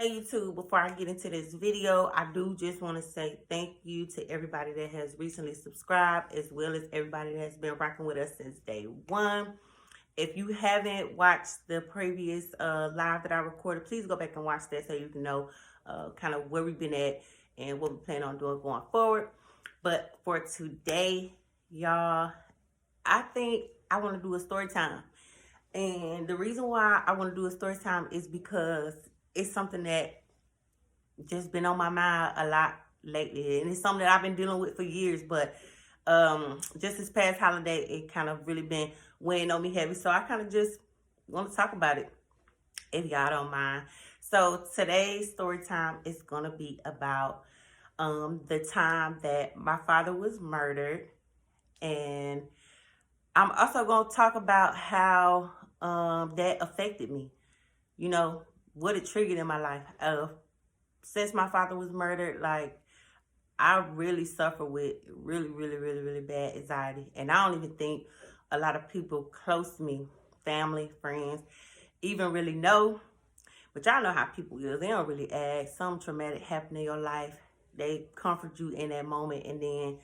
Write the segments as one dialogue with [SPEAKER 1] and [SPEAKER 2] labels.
[SPEAKER 1] Hey YouTube, before I get into this video, I do just want to say thank you to everybody that has recently subscribed, as well as everybody that has been rocking with us since day one. If you haven't watched the previous live that I recorded, please go back and watch that so you can know kind of where we've been at and what we plan on doing going forward. But for today, y'all, I think I want to do a story time. And the reason why I want to do a story time is because it's something that just been on my mind a lot lately, and it's something that I've been dealing with for years. But just this past holiday, it kind of really been weighing on me heavy. So I kind of just want to talk about it, if y'all don't mind. So today's story time is gonna be about the time that my father was murdered, and I'm also gonna talk about how that affected me. You know what it triggered in my life. Since my father was murdered, like I really suffer with really bad anxiety. And I don't even think a lot of people close to me, family, friends, even really know. But y'all know how people is. They don't really ask. Something traumatic happened in your life. They comfort you in that moment, and then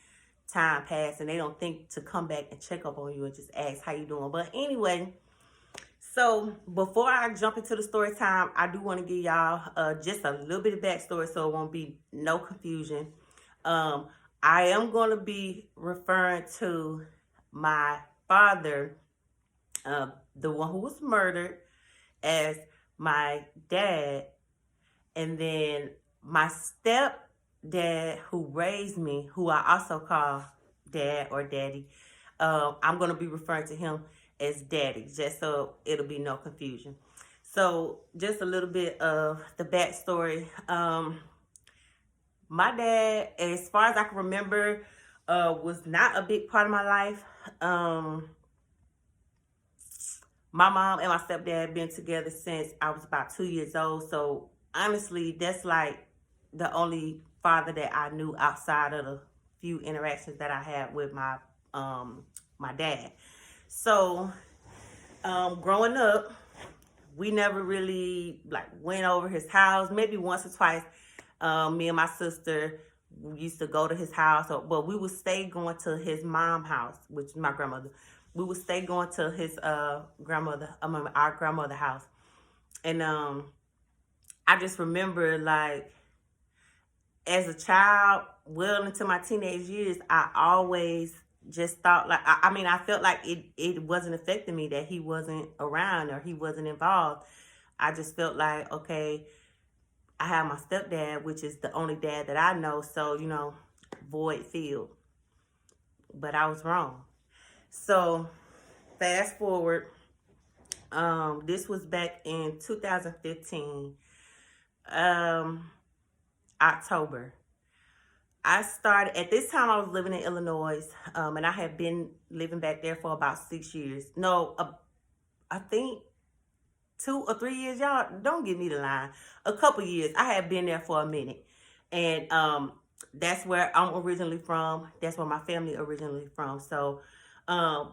[SPEAKER 1] time passed and they don't think to come back and check up on you and just ask how you doing. But anyway, so before I jump into the story time, I do want to give y'all just a little bit of backstory so it won't be no confusion. Um, I am going to be referring to my father, the one who was murdered, as my dad, and then my stepdad who raised me, who I also call dad or daddy. I'm going to be referring to him as daddy, just so it'll be no confusion. So just a little bit of the backstory. My dad, as far as I can remember, was not a big part of my life. My mom and my stepdad been together since I was about 2 years old. So honestly, that's like the only father that I knew outside of the few interactions that I had with my dad. So growing up, we never really like went over his house. Maybe once or twice, me and my sister used to go to his house, but we would stay going to his mom's house, which is my grandmother. We would stay going to his our grandmother house. And I just remember, like, as a child, well into my teenage years, I always just thought, like, I mean, I felt like it wasn't affecting me, that he wasn't around or he wasn't involved. I just felt like, okay, I have my stepdad, which is the only dad that I know, so, void filled. But I was wrong. So fast forward, this was back in 2015, October. I started, at this time I was living in Illinois, and I had been living back there for about 6 years. No, I think 2 or 3 years, y'all. Don't give me the line. A couple years. I had been there for a minute. And that's where I'm originally from. That's where my family originally from. So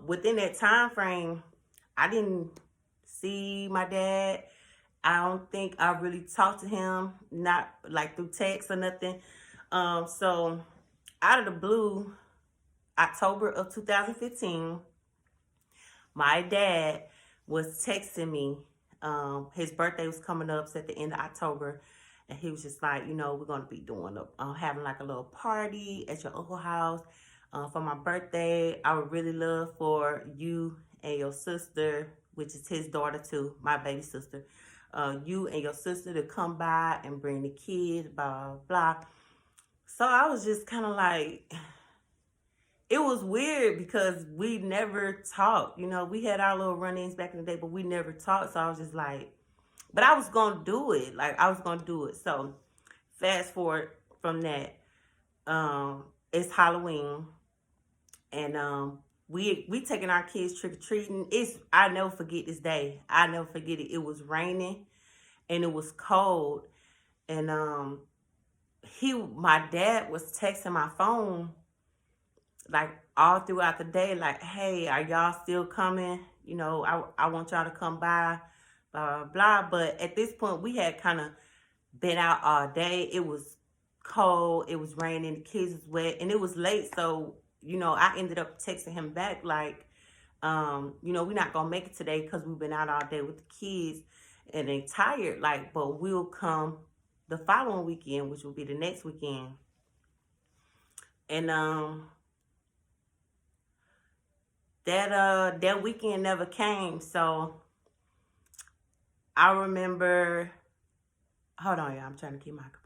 [SPEAKER 1] within that time frame, I didn't see my dad. I don't think I really talked to him, not like through text or nothing. So out of the blue, October of 2015, my dad was texting me. His birthday was coming up at the end of October, and he was just like, we're gonna be doing having like a little party at your uncle's house for my birthday. I would really love for you and your sister, which is his daughter too, my baby sister, you and your sister to come by and bring the kids, blah blah. So I was just kind of like, it was weird because we never talked. We had our little run-ins back in the day, but we never talked. So I was just like, but I was going to do it. Like, I was going to do it. So fast forward from that, it's Halloween. And we taking our kids trick-or-treating. I never forget this day. I never forget it. It was raining and it was cold. And my dad was texting my phone like all throughout the day, like, hey, are y'all still coming? I want y'all to come by, blah blah blah. But at this point, we had kind of Been out all day. It was cold. It was raining. The kids was wet, and it was late. So I ended up texting him back like, we're not gonna make it today because we've been out all day with the kids and they tired. Like, but we'll come the following weekend, which will be the next weekend. And that weekend never came. So I remember. Hold on, y'all. I'm trying to keep my composure.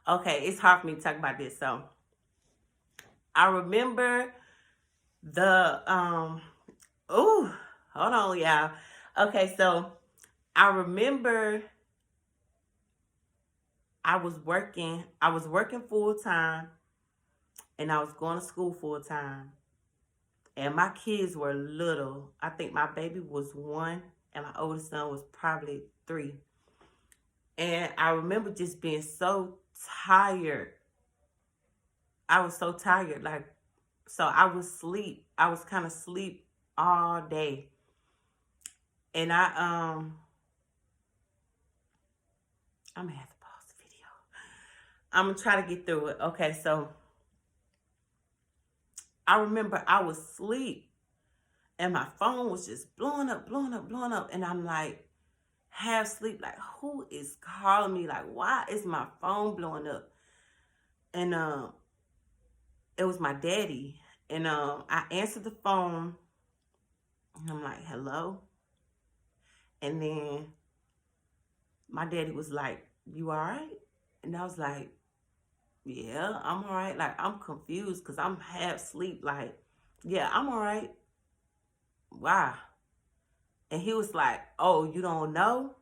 [SPEAKER 1] Okay, it's hard for me to talk about this. So I remember the hold on, y'all. Okay, so I remember I was working full time and I was going to school full time. And my kids were little. I think my baby was 1 and my oldest son was probably 3. And I remember just being so tired. I was so tired. Like, so I was sleep. I was kind of sleep all day. And I'm gonna have to pause the video. I'm gonna try to get through it. Okay, so I remember I was asleep and my phone was just blowing up. And I'm like, half sleep, like, who is calling me? Like, why is my phone blowing up? And it was my daddy. And I answered the phone and I'm like, hello? And then my daddy was like, you all right? And I was like, yeah, I'm all right. Like, I'm confused because I'm half asleep. Like, yeah, I'm all right. Why? And he was like, oh, you don't know?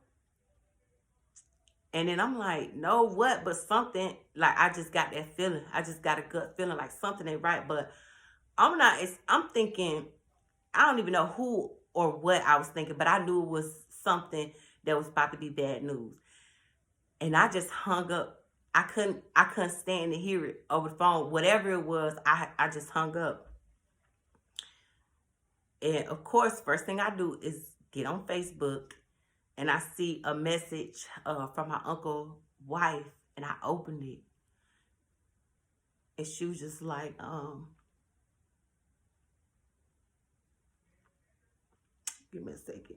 [SPEAKER 1] And then I'm like, no, what? But something, like, I just got that feeling. I just got a gut feeling like something ain't right. But I'm thinking, I don't even know who or what I was thinking, but I knew it was something that was about to be bad news. And I just hung up. I couldn't stand to hear it over the phone. Whatever it was, I just hung up. And of course, first thing I do is get on Facebook and I see a message from my uncle's wife, and I opened it. And she was just like, give me a second.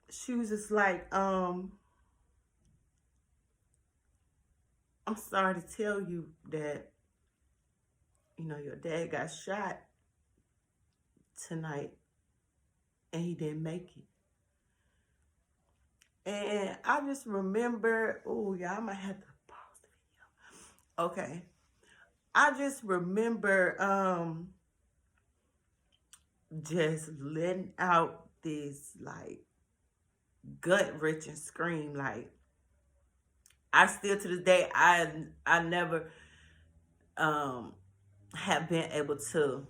[SPEAKER 1] She was just like, I'm sorry to tell you that, your dad got shot tonight and he didn't make it. And I just remember, oh, y'all might have to pause the video. Okay. I just remember just letting out this like gut-wrenching scream. Like, I still to this day, I never have been able to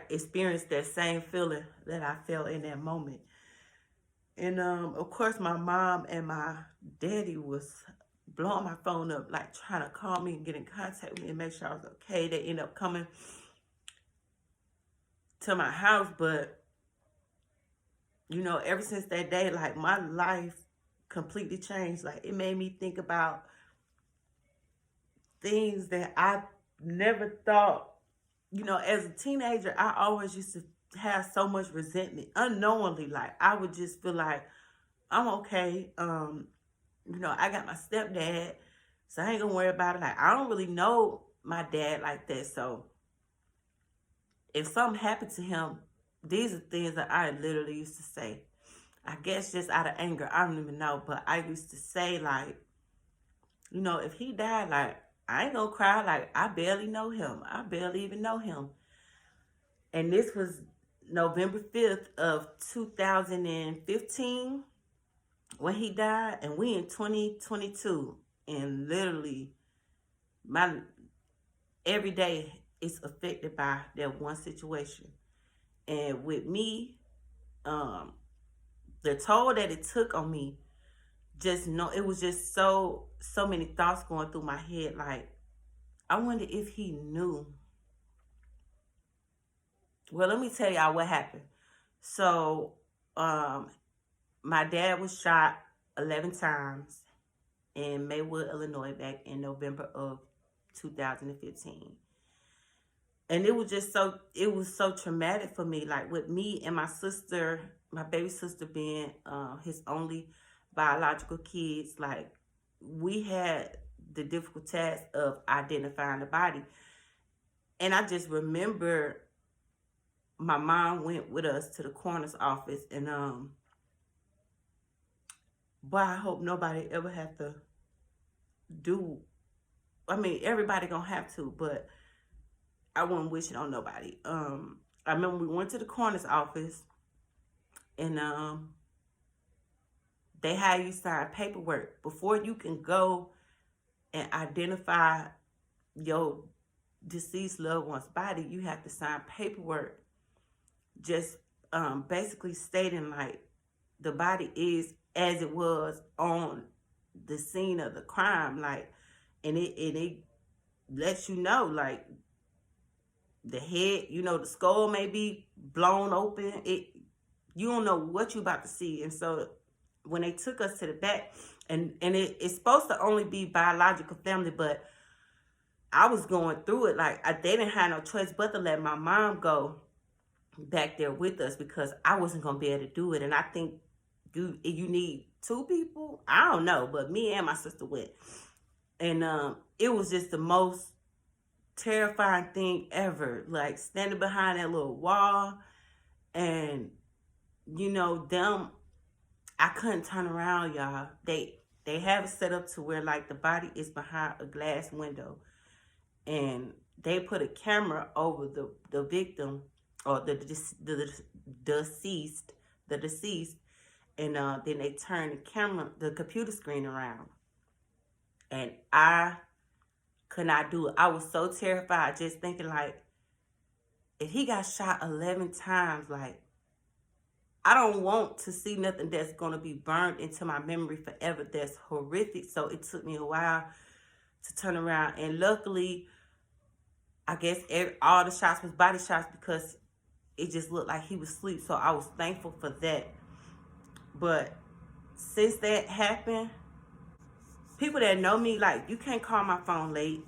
[SPEAKER 1] experience that same feeling that I felt in that moment. And of course my mom and my daddy was blowing my phone up, like trying to call me and get in contact with me and make sure I was okay. They ended up coming to my house, but ever since that day, like, my life completely changed. Like, it made me think about things that I never thought. As a teenager, I always used to have so much resentment unknowingly. Like, I would just feel like I'm okay. I got my stepdad, so I ain't gonna worry about it. Like, I don't really know my dad like that. So if something happened to him, these are things that I literally used to say. I guess just out of anger. I don't even know. But I used to say, like, if he died, like, I ain't gonna cry. Like, I barely know him. I barely even know him. And this was November 5th of 2015 when he died. And we in 2022. And literally, my every day is affected by that one situation. And with me, the toll that it took on me, it was just so many thoughts going through my head. Like, I wonder if he knew. Well, let me tell y'all what happened. So, my dad was shot 11 times in Maywood, Illinois, back in November of 2015. And it was so traumatic for me. Like with me and my sister, my baby sister being his only biological kids, like we had the difficult task of identifying the body. And I just remember my mom went with us to the coroner's office, and boy, I hope nobody ever have to do. I mean, everybody gonna have to, but I wouldn't wish it on nobody. I remember we went to the coroner's office, and they had you sign paperwork before you can go and identify your deceased loved one's body. You have to sign paperwork, just basically stating like the body is as it was on the scene of the crime, like, and it lets you know, like, the head, the skull may be blown open. You don't know what you're about to see. And so when they took us to the back, and it's supposed to only be biological family, but I was going through it. Like, they didn't have no choice but to let my mom go back there with us, because I wasn't going to be able to do it. And I think you need two people. I don't know, but me and my sister went. And it was just the most terrifying thing ever. Like, standing behind that little wall, and them, I couldn't turn around, y'all. They have it set up to where, like, the body is behind a glass window, and they put a camera over the victim, or the deceased, and then they turn the computer screen around, and I could not do it. I was so terrified, just thinking, like, if he got shot 11 times, like, I don't want to see nothing that's going to be burned into my memory forever. That's horrific. So it took me a while to turn around. And luckily, I guess all the shots was body shots, because it just looked like he was asleep. So I was thankful for that. But since that happened, people that know me, like, you can't call my phone late.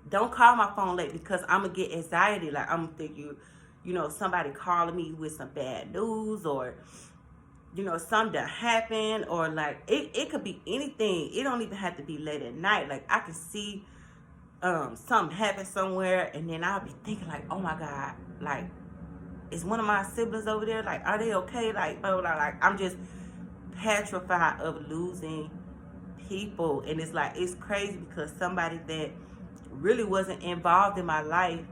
[SPEAKER 1] Don't call my phone late, because I'm going to get anxiety. Like, I'm going to think somebody calling me with some bad news, or, something that happened, or, like, it could be anything. It don't even have to be late at night. Like, I can see something happen somewhere, and then I'll be thinking, like, oh my God, like, is one of my siblings over there? Like, are they okay? Like, blah, blah, blah. Like, I'm just petrified of losing people. And it's like, it's crazy, because somebody that really wasn't involved in my life,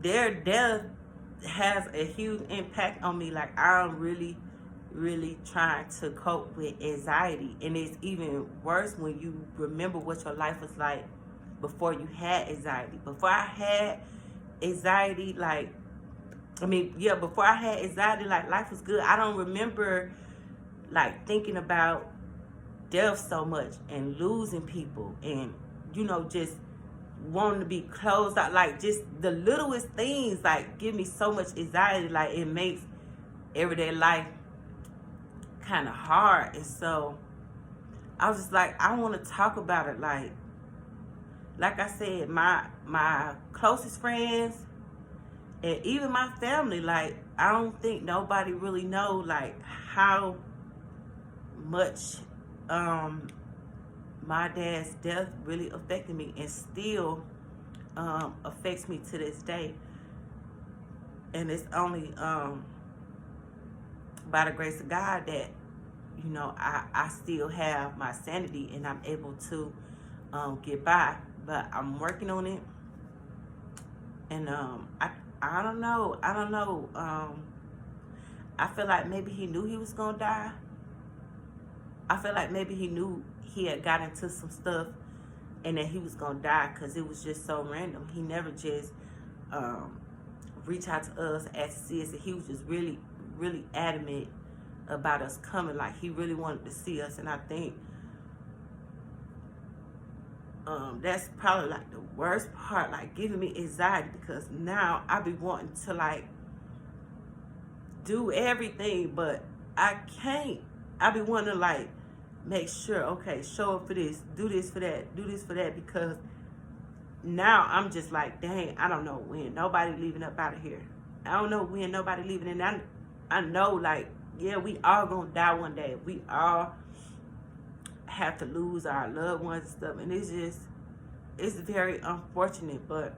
[SPEAKER 1] their death has a huge impact on me. Like, I'm really, really trying to cope with anxiety. And it's even worse when you remember what your life was like before you had anxiety. Before I had anxiety, before I had anxiety, like, life was good. I don't remember, like, thinking about death so much, and losing people, and, just wanting to be closed out. Like, just the littlest things, like, give me so much anxiety. Like, it makes everyday life kind of hard. And so I was just like, I want to talk about it. Like I said, my closest friends, and even my family, like, I don't think nobody really know, like, how much my dad's death really affected me, and still affects me to this day. And it's only by the grace of God that I still have my sanity, and I'm able to get by. But I'm working on it, and I don't know. I feel like maybe he knew he was gonna die. I feel like maybe he knew he had got into some stuff, and that he was gonna die, because it was just so random. He never just reached out to us, asked to see us, and he was just really, really adamant about us coming. Like, he really wanted to see us. And I think that's probably, like, the worst part, like, giving me anxiety, because now I be wanting to, like, do everything, but I can't. I be wanting to like make sure, okay, show up for this, do this for that, do this for that, because now I'm just like, dang, I don't know when nobody leaving up out of here. I don't know when nobody leaving, and I know, like, yeah, we all gonna die one day. We all have to lose our loved ones and stuff, and it's very unfortunate, but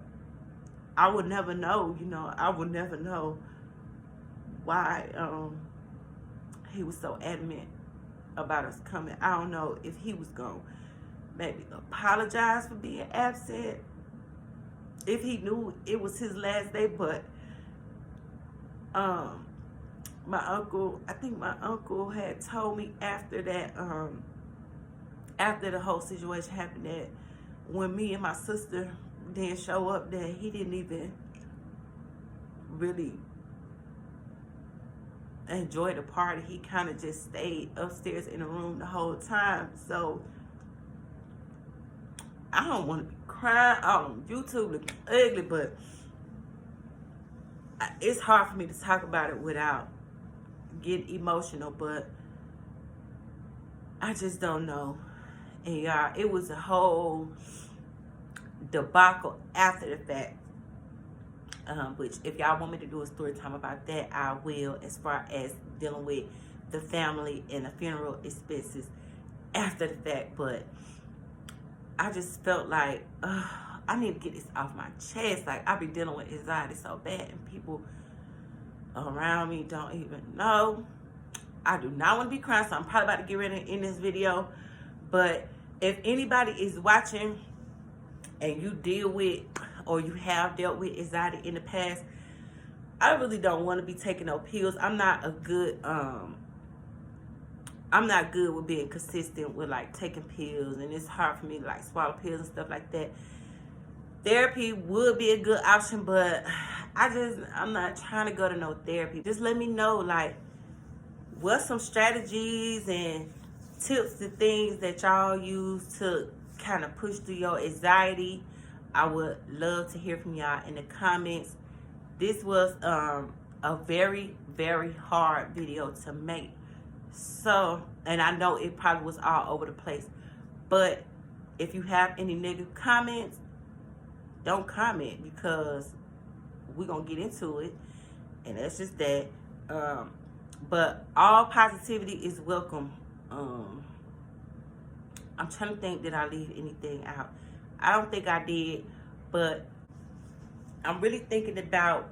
[SPEAKER 1] I would never know, I would never know why he was so adamant about us coming. I don't know if he was gonna maybe apologize for being absent, if he knew it was his last day, but I think my uncle had told me after that, after the whole situation happened, that when me and my sister didn't show up, that he didn't even really enjoy the party. He kind of just stayed upstairs in the room the whole time. So I don't want to be crying on YouTube looking ugly, but it's hard for me to talk about it without getting emotional, but I just don't know. And y'all, it was a whole debacle after the fact, which if y'all want me to do a story time about that, I will, as far as dealing with the family and the funeral expenses after the fact. But I just felt like I need to get this off my chest. Like, I be dealing with anxiety so bad, and people around me don't even know. I do not want to be crying, so I'm probably about to get ready in this video. But if anybody is watching and you deal with, or you have dealt with anxiety in the past, I really don't want to be taking no pills. I'm not good with being consistent with like taking pills, and it's hard for me to like swallow pills and stuff like that. Therapy would be a good option, but I'm not trying to go to no therapy. Just let me know, like, what's some strategies and tips and things that y'all use to kind of push through your anxiety. I would love to hear from y'all in the comments. This was a very, very hard video to make. So, and I know it probably was all over the place, but if you have any negative comments, don't comment, because we're gonna get into it, and that's just that. But all positivity is welcome. I'm trying to think, did I leave anything out? I don't think I did, but I'm really thinking about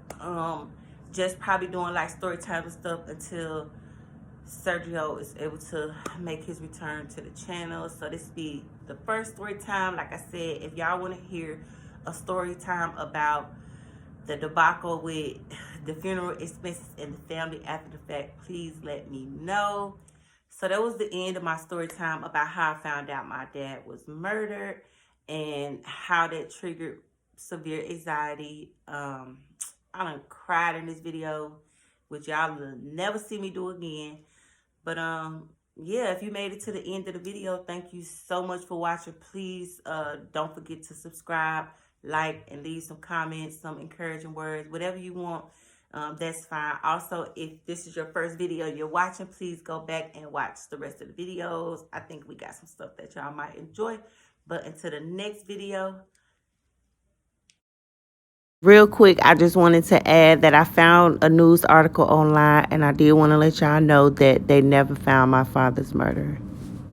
[SPEAKER 1] just probably doing like story time and stuff until Sergio is able to make his return to the channel. So this be the first story time. Like I said, if y'all want to hear a story time about the debacle with the funeral expenses and the family after the fact, please let me know. So that was the end of my story time about how I found out my dad was murdered and how that triggered severe anxiety. I done cried in this video, which y'all will never see me do again. But yeah, if you made it to the end of the video, thank you so much for watching. Please don't forget to subscribe, like, and leave some comments, some encouraging words, whatever you want. That's fine. Also, if this is your first video you're watching, please go back and watch the rest of the videos. I think we got some stuff that y'all might enjoy. But until the next video. Real quick, I just wanted to add that I found a news article online, and I did want to let y'all know that they never found my father's murderer.